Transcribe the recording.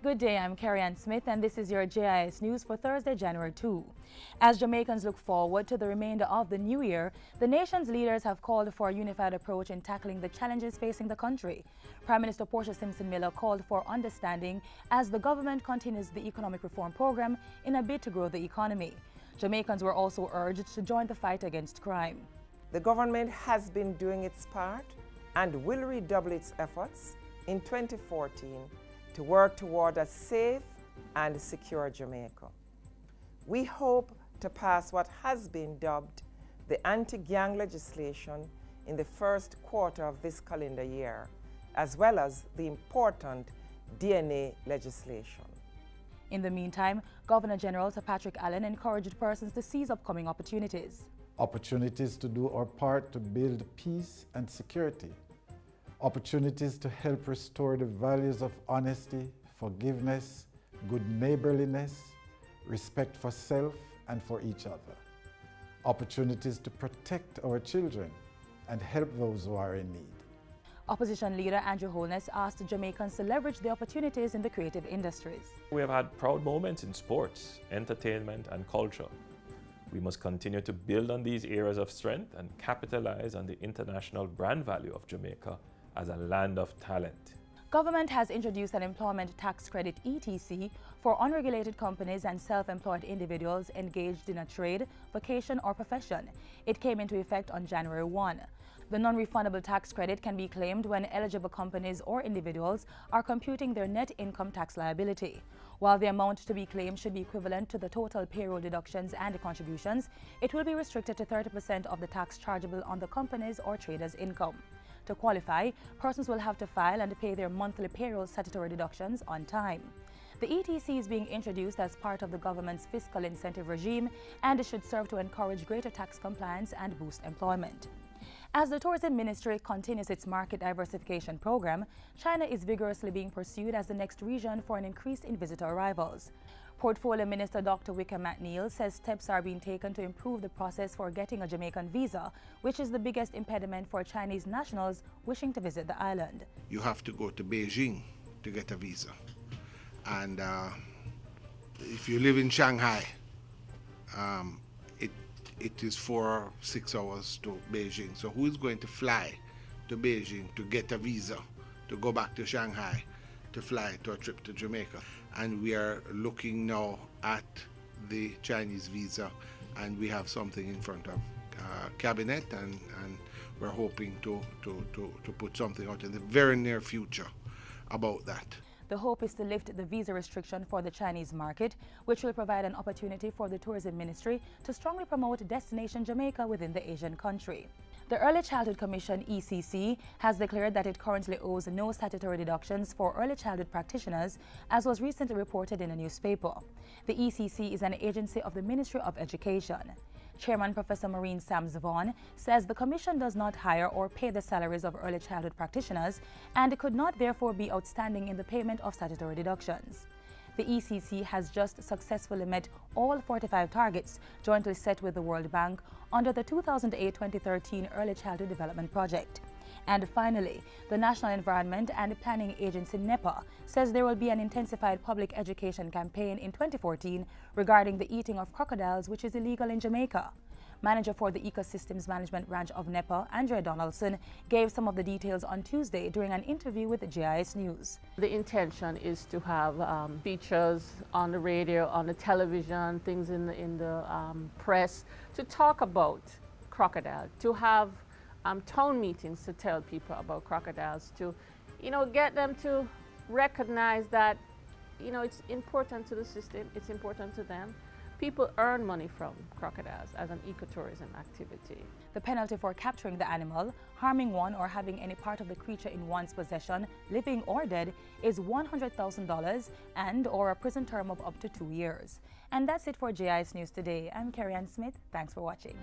Good day, I'm Carrie-Ann Smith and this is your JIS News for Thursday, January 2. As Jamaicans look forward to the remainder of the new year, the nation's leaders have called for a unified approach in tackling the challenges facing the country. Prime Minister Portia Simpson-Miller called for understanding as the government continues the economic reform program in a bid to grow the economy. Jamaicans were also urged to join the fight against crime. The government has been doing its part and will redouble its efforts in 2014 to work toward a safe and secure Jamaica. We hope to pass what has been dubbed the anti-gang legislation in the first quarter of this calendar year, as well as the important DNA legislation. In the meantime, Governor General Sir Patrick Allen encouraged persons to seize upcoming opportunities. Opportunities to do our part to build peace and security. Opportunities to help restore the values of honesty, forgiveness, good neighborliness, respect for self and for each other. Opportunities to protect our children and help those who are in need. Opposition leader Andrew Holness asked Jamaicans to leverage the opportunities in the creative industries. We have had proud moments in sports, entertainment and culture. We must continue to build on these areas of strength and capitalize on the international brand value of Jamaica as a land of talent. Government has introduced an employment tax credit ETC for unregulated companies and self-employed individuals engaged in a trade, vocation or profession. It came into effect on January 1. The non-refundable tax credit can be claimed when eligible companies or individuals are computing their net income tax liability. While the amount to be claimed should be equivalent to the total payroll deductions and contributions, it will be restricted to 30% of the tax chargeable on the company's or trader's income. To qualify, persons will have to file and pay their monthly payroll statutory deductions on time. The ETC is being introduced as part of the government's fiscal incentive regime and it should serve to encourage greater tax compliance and boost employment. As the Tourism Ministry continues its market diversification program, China is vigorously being pursued as the next region for an increase in visitor arrivals. Portfolio Minister Dr. Wickham McNeil says steps are being taken to improve the process for getting a Jamaican visa, which is the biggest impediment for Chinese nationals wishing to visit the island. You have to go to Beijing to get a visa. And if you live in Shanghai, it is 4 or 6 hours to Beijing. So who is going to fly to Beijing to get a visa, to go back to Shanghai, to fly to a trip to Jamaica? And we are looking now at the Chinese visa, and we have something in front of Cabinet, and we're hoping to put something out in the very near future about that. The hope is to lift the visa restriction for the Chinese market, which will provide an opportunity for the Tourism Ministry to strongly promote Destination Jamaica within the Asian country. The Early Childhood Commission, ECC, has declared that it currently owes no statutory deductions for early childhood practitioners, as was recently reported in a newspaper. The ECC is an agency of the Ministry of Education. Chairman Professor Maureen Sams-Vaughan says the Commission does not hire or pay the salaries of early childhood practitioners and could not therefore be outstanding in the payment of statutory deductions. The ECC has just successfully met all 45 targets jointly set with the World Bank under the 2008-2013 Early Childhood Development Project. And finally, the National Environment and Planning Agency NEPA says there will be an intensified public education campaign in 2014 regarding the eating of crocodiles, which is illegal in Jamaica. Manager for the Ecosystems Management Branch of NEPA, Andrea Donaldson, gave some of the details on Tuesday during an interview with JIS News. The intention is to have features on the radio, on the television, things in the press to talk about crocodile, to have town meetings to tell people about crocodiles, to get them to recognize that it's important to the system, it's important to them. People earn money from crocodiles as an ecotourism activity. The penalty for capturing the animal, harming one or having any part of the creature in one's possession, living or dead, is $100,000 and/or a prison term of up to 2 years. And that's it for JIS News today. I'm Carrie-Ann Smith. Thanks for watching.